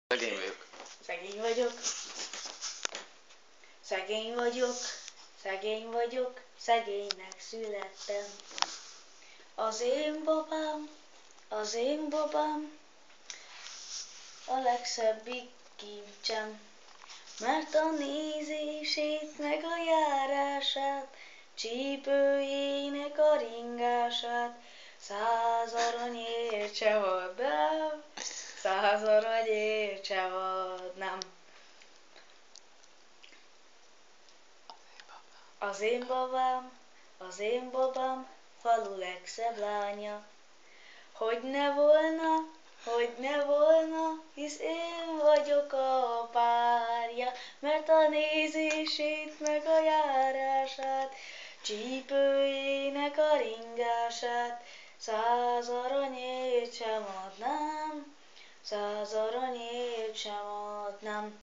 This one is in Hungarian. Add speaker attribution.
Speaker 1: Szegény vagyok.
Speaker 2: Szegény vagyok. Szegény vagyok. Szegény vagyok. Szegénynek születtem. Az én babám a legszebbik kincsem, mert a nézését meg a járását, csípőjének a ringását 100 aranyért sem adnám, 100 aranyért sem adnám. Az én babám, falu legszebb lánya. Hogy ne volna, hisz én vagyok a párja, mert a nézését meg a járását, csípőjének a ringását 100 aranyért sem adnám, 100 aranyért sem adnám.